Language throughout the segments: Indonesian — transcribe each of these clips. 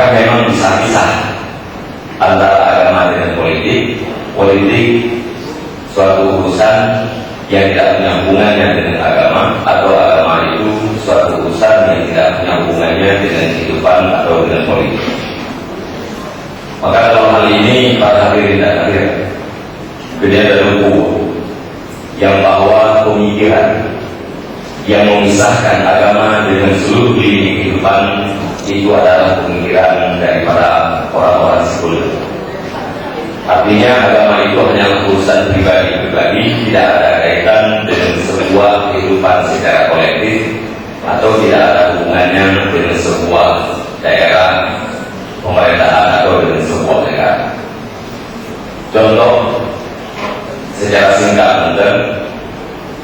maka memang bisa-bisa antara agama dengan politik. Politik suatu urusan yang tidak punya hubungannya dengan agama, atau agama itu suatu urusan yang tidak punya hubungannya dengan kehidupan atau dengan politik. Maka dalam hal ini para hadirin dan hadirat, beda dan yang bahwa pemikiran yang memisahkan agama dengan seluruh lini kehidupan itu adalah pemikiran daripada orang-orang sekuler. Artinya agama itu hanyalah urusan pribadi-pribadi, tidak ada kaitan dengan sebuah kehidupan secara kolektif, atau tidak ada hubungannya dengan sebuah daerah pemerintahan atau dengan sebuah negara. Contoh secara singkat tentang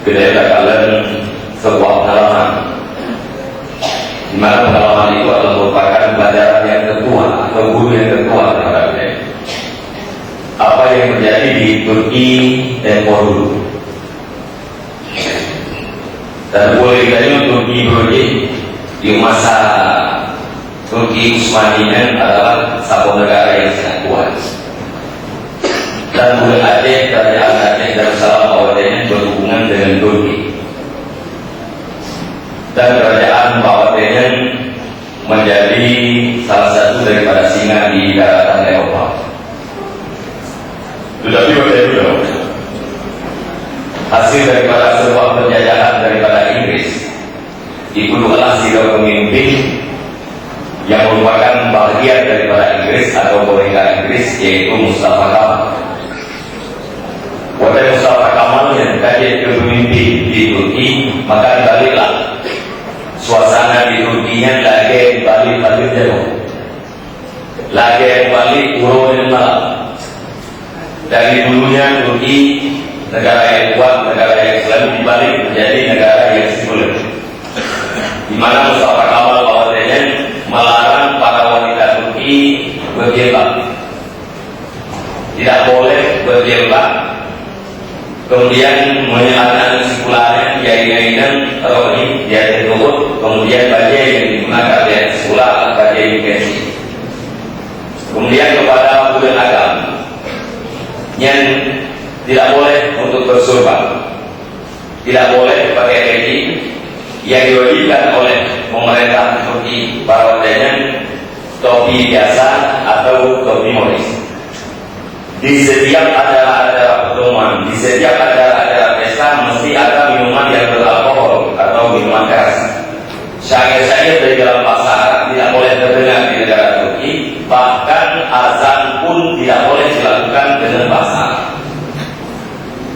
kedai kalian sebuah pengalaman, di mana pengalaman itu adalah merupakan pelajaran yang tertua atau guru yang tertua terhadap dia. Apa yang terjadi di Turki tempo dulu, dan boleh dikatakan Turki di masa Turki Utsmaniyah adalah satu negara yang sangat kuat, dan Bulan Aceh, kerajaan Aceh Darussalam awalnya berhubungan dengan Turki, dan kerajaan Bawatenen menjadi salah satu daripada singa di daratan Eropa. Tetapi bagaimana hasil daripada sebuah penjajahan daripada Inggris, ikulah sikap pemimpin yang merupakan bagian daripada Inggris atau pemerintah Inggris, yaitu Mustafa Kamal. Wahai Mustafa Kamal yang kaji kepemimpin di Turki, maka baliklah suasana di Turkinya lagi balik jauh, lagi balik urun malam. Dari dulunya Turki negara yang kuat, negara yang Islam, dibalik menjadi negara yang sekuler, di mana Mustafa Kamal bahwasanya melarang para wanita Turki berjilbab, tidak boleh berjilbab, kemudian menyalahkan sekularnya kiai-kiainan atau ini dia tersebut, kemudian baju yang digunakan dia sekular, baju imigrasi, kemudian kepada bulan agama yang tidak boleh untuk bersurban, tidak boleh pakai peci yang diwajibkan oleh pemerintah Turki bahwasanya topi biasa atau topi moris. Di setiap acara pertemuan, di setiap acara pesta mesti ada minuman yang beralkohol atau minuman keras. Syair-syair dari dalam bahasa Arab tidak boleh terdengar di negara Turki, bahkan azan pun tidak boleh dilakukan dengan bahasa Arab.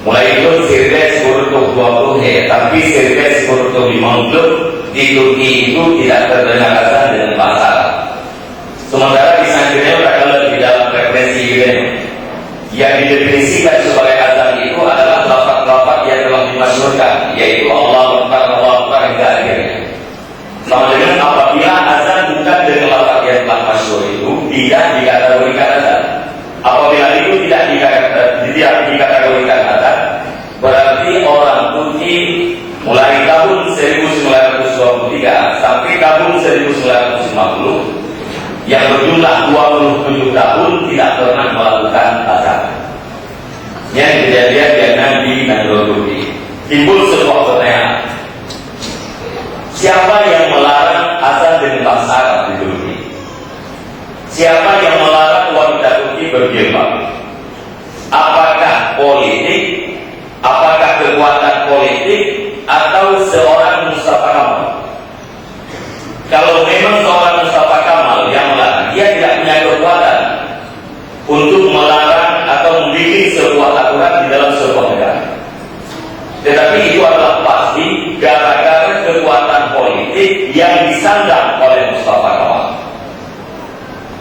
Mulai itu Sirdes Kurtuk 20 tapi Sirdes Kurtuk 50 di Turki itu tidak terdengar azan dengan bahasa Arab. Sementara di Sanjurnya kalau di dalam referensi ini yang didefinisikan sebagai azan itu adalah lafaz-lafaz yang telah dimasyhurkan, yaitu Allah Akbar hingga akhirnya. Sama dengan apabila azan bukan dengan lafaz yang telah masyhur itu tidak dikategorikan azan. Apabila itu tidak dikategorikan azan, berarti orang Turki mulai tahun 1923 sampai tahun 1950 yang berjumlah 27 tahun tidak pernah melakukan azan. Yang kejadian dengan di negara Turki, timbul sebuah pertanyaan, siapa yang melarang azan dengan bahasa Arab di Turki? Siapa yang melarang wanita Turki berjilbab? Apakah politik, apakah kekuatan politik, atau seorang Mustafa Kamal? Kalau memang seorang Mustafa Kamal yang melarang, dia tidak punya kekuatan untuk melarang atau membuat sebuah aturan di dalam sebuah negara. Tetapi itu adalah pasti gara-gara kekuatan politik yang disandang oleh Mustafa Kamal.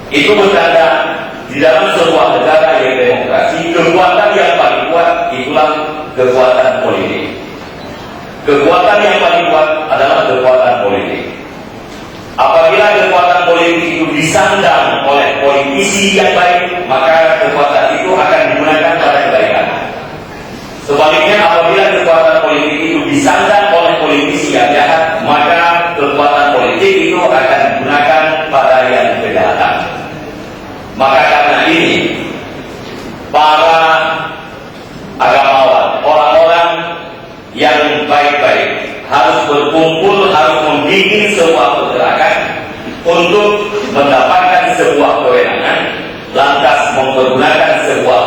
Itu bertanda di dalam sebuah negara yang demokrasi, kekuatan yang paling kuat itulah kekuatan politik. Kekuatan yang paling kuat adalah kekuatan politik. Apabila kekuatan politik itu disandang oleh politisi yang baik, maka kekuatan itu akan digunakan pada kebaikan. Sebaliknya, apabila kekuatan politik itu disandang oleh politisi yang jahat, maka kekuatan politik itu akan digunakan pada yang kejahatan. Maka karena ini, para agamawan, orang-orang yang baik-baik harus berkumpul, harus membikin sebuah pergerakan untuk mendapatkan sebuah kewenangan, lantas mempergunakan sebuah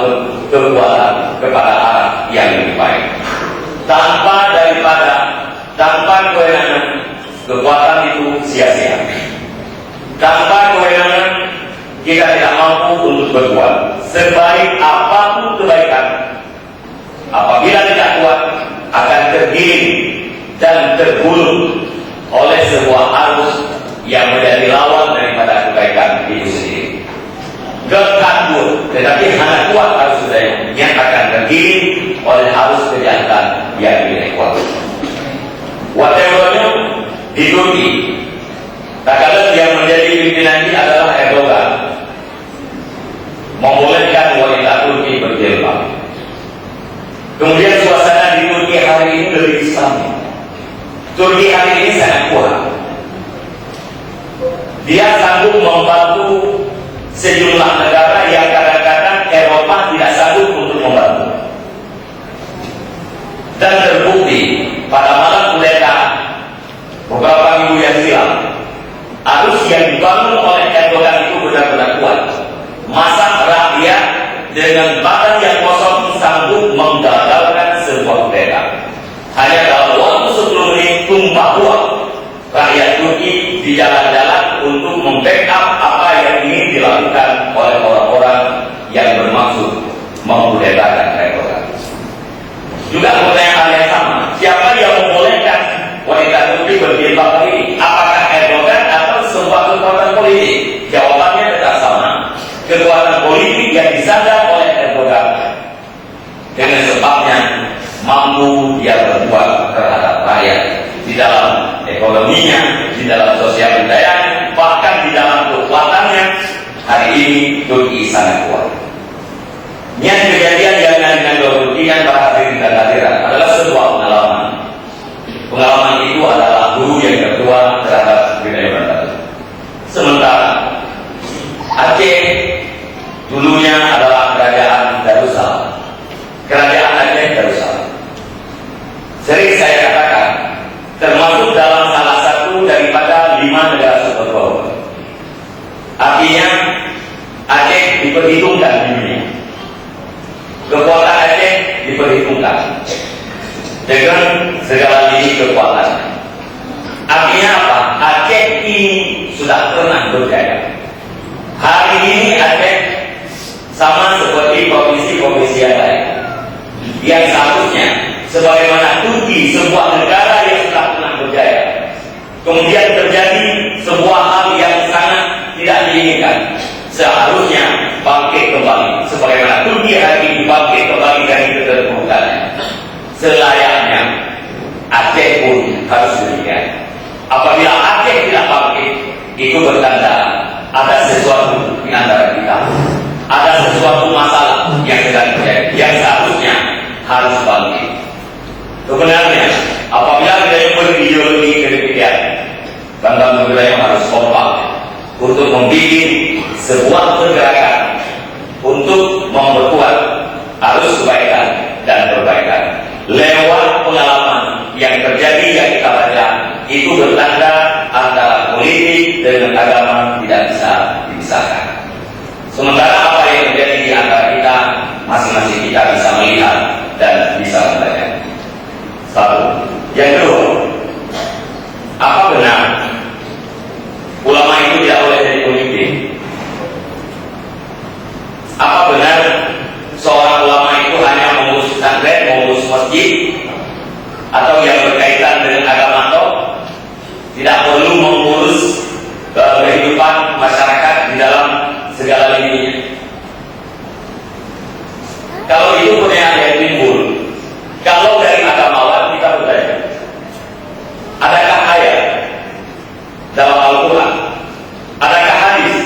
kekuatan kepada arah yang lebih baik. Tanpa kewenangan, kekuatan itu sia-sia. Tanpa kewenangan, kita tidak mampu untuk berbuat. Sebaik apapun kebaikan, apabila tidak kuat, akan tergiring dan tergulung oleh sebuah arus yang menjadi lawan daripada kebaikan itu sendiri. Kabur, tetapi hanya kuat arus budaya yang akan tergiring oleh arus kejahatan yang tidak kuat. Whatever di Turki, tak kalah yang menjadi pimpinan ini adalah Erdogan, membolehkan wanita Turki berjilbab. Kemudian suasana di Turki hari ini lebih Islami. Turki hari ini sangat kuat. Dia sanggup membantu sejumlah negara yang kadang-kadang Eropa tidak sanggup untuk membantu. Dan terbukti pada malam kudeta beberapa minggu yang silam, arus yang dibangun oleh Erdogan itu benar-benar kuat. Masa rakyat dengan badan yang kosong sanggup menggagalkan sebuah kudeta. Hanya dalam waktu 10 menit tumpah ruah rakyat Turki di jalan-jalan untuk membackup apa yang ingin dilakukan oleh orang-orang yang bermaksud mengkudetakan Erdogan. Juga pertanyaan yang sama, siapa yang membolehkan wanita Turki berjilbab ini? Apakah Erdogan atau sebuah kekuatan politik? Jawabannya tetap sama, kekuatan politik yang disandang oleh Erdogan. Dengan sebabnya mampu dia berbuat terhadap rakyat di dalam ekonominya, di dalam sosial budayanya, bahkan di dalam kekuatannya. Hari ini Turki sangat kuat. Yang kejadian dengan Turki yang para hadirin dan hadirat adalah sebuah pengalaman. Pengalaman itu adalah guru yang kedua terhadap budaya Batak. Sementara Aceh dulunya adalah kerajaan Darussalam. Kerajaan Aceh Darussalam. Sering saya katakan, termasuk dalam salah satu daripada 5 negara superpower. Artinya Aceh diperhitungkan di dunia. Kekuatan Aceh diperhitungkan dengan segala lini kekuatannya. Artinya apa? Aceh ini sudah pernah berjaya. Hari ini Aceh sama seperti provinsi-provinsi yang lain, yang seharusnya sebagaimana Turki, sebuah negara yang sudah pernah berjaya, kemudian terjadi sebuah hal yang sangat tidak diinginkan, seharusnya bangkit kembali sebagaimana Turki hari ini bangkit kembali dari keterpurukannya. Selayaknya Aceh pun harus demikian. Apabila Aceh tidak bangkit, itu bertanda ada sesuatu di antara kita, ada sesuatu masalah yang sedang terjadi, yang seharusnya harus bangkit. Sebenarnya apabila kita berideologi kedekatan, Bambang Wilayah harus kompak untuk membuat sebuah pergerakan untuk memperkuat arus kebaikan dan perbaikan. Lewat pengalaman yang terjadi yang kita baca, itu bertanda antara politik dengan agama tidak bisa dipisahkan. Sementara apa yang terjadi di antara kita, masing-masing kita bisa melihat dan bisa membaca. Satu. Yang kedua, apa benar ulama itu tidak boleh jadi pemimpin? Apa benar seorang ulama itu hanya mengurus pesantren, mengurus masjid, atau yang berkaitan dengan agama, atau tidak perlu mengurus kehidupan masyarakat di dalam segala lininya? Kalau itu pertanyaan yang timbul, kalau dari agamawan kita bertanya, adakah ayat dalam Al-Quran, adakah hadis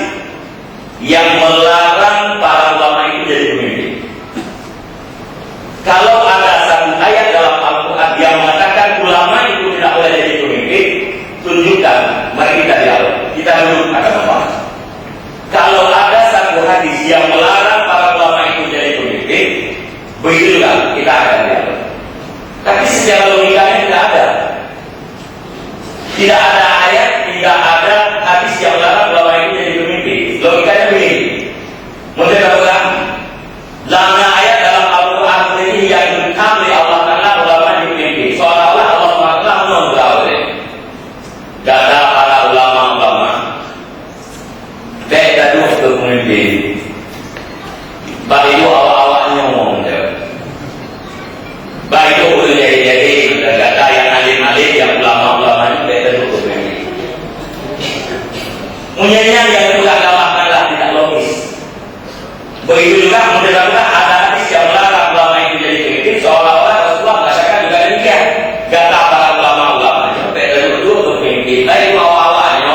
yang melarang para ulama itu jadi pemimpin? Kalau ada satu ayat dalam Al-Quran yang mengatakan ulama itu tidak boleh jadi pemimpin, tunjukkan, mari kita dialog, kita duduk akan membahas. Kalau ada satu hadis yang melarang para ulama itu jadi pemimpin, begitu juga kita akan lihat. Tapi secara logikanya tidak ada. Tidak ada ayat, tidak ada hadis yang melarang ulama itu jadi pemimpin. Logikanya begini. Mungkin katakan, lamanya ayat dalam Al-Quran ini yang dikabli Allah Ta'ala ulama jadi pemimpin. Seolah-olah Allah Ta'ala memberitahu. Gak ada para ulama-ulama. Beda dulu untuk pemimpin. Baik itu awal-awalnya ngomong. Baik itu udah jadi gak ada yang alim-alim, yang ulama-ulama itu beda dulu untuk pemimpin. Munyanya yang juga gampanglah tidak logis. Begitu juga mudah-mudahan ada hadis yang melarang ulama itu jadi pemimpin, seolah-olah Rasulullah mengatakan juga demikian. Kata para ulama-ulama itu beda dulu untuk pemimpin. Baik itu awal-awalnya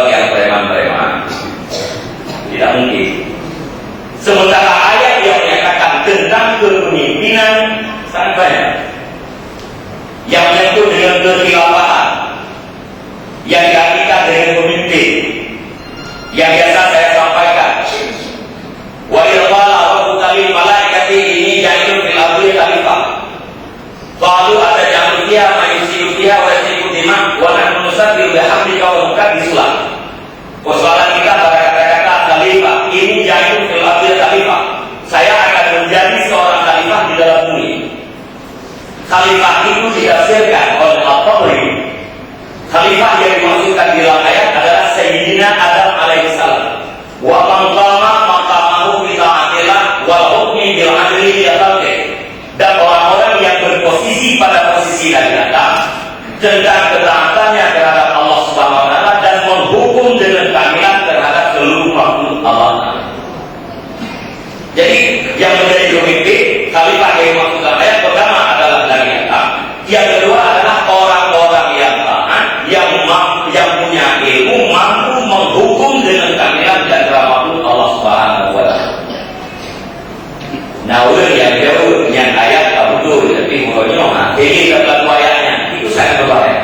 yang preman-preman. Tidak mungkin. Sementara ayat yang menyatakan tentang kepemimpinan sangat banyak. Yang menyentuh dengan kekhilafan, yang diartikan dengan pemimpin. Yang biasa saya sampaikan. Wa irqala rabbuka lil malaikati ini ja'ilun fil ardi khalifah. Qalu atajalu fiha ma yusiru fiha wa yasfiku dima wa nahnu nusabbihu bihamdika wa nuqaddisulah. Persoalan kita pada kata-kata khalifah ini ja'ilun fil ardi khalifah. Saya akan menjadi seorang khalifah di dalam bumi. Khalifah itu ditafsirkan oleh Al-Tabari. Khalifah yang dimaksudkan di dalam ayat adalah Sayyidina Adam alaihissalam. Wa man qama maqamahu bi ta'atillah wal hukmi bil adli bil khalqi. Dan orang-orang yang berposisi pada posisi Nabi Adam tentang ketaatannya terhadap Allah Subhanahu wa taala dan menghukum dengan keadilan terhadap seluruh makhluk Allah. Jadi yang menjadi pemimpin khalifah yang dimaksudkan ayat pertama adalah Nabi Adam. Yang kedua adalah orang-orang yang taat, yang punya ilmu, mampu menghukum dengan keadilan dan rahmat Allah Subhanahu wa taala. Nah, ulun yang jauh yang ayat tak betul, tapi mukanya ini dalam ayatnya itu sangat berbahaya.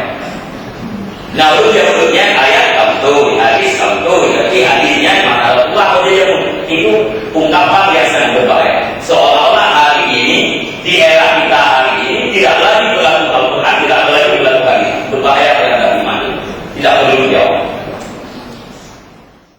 Nah, ulun yang betulnya ayat tak betul, hadis tak betul, tapi hadisnya mana Allah itu ungkapan yang sangat berbahaya. Seolah-olah hari ini di era kita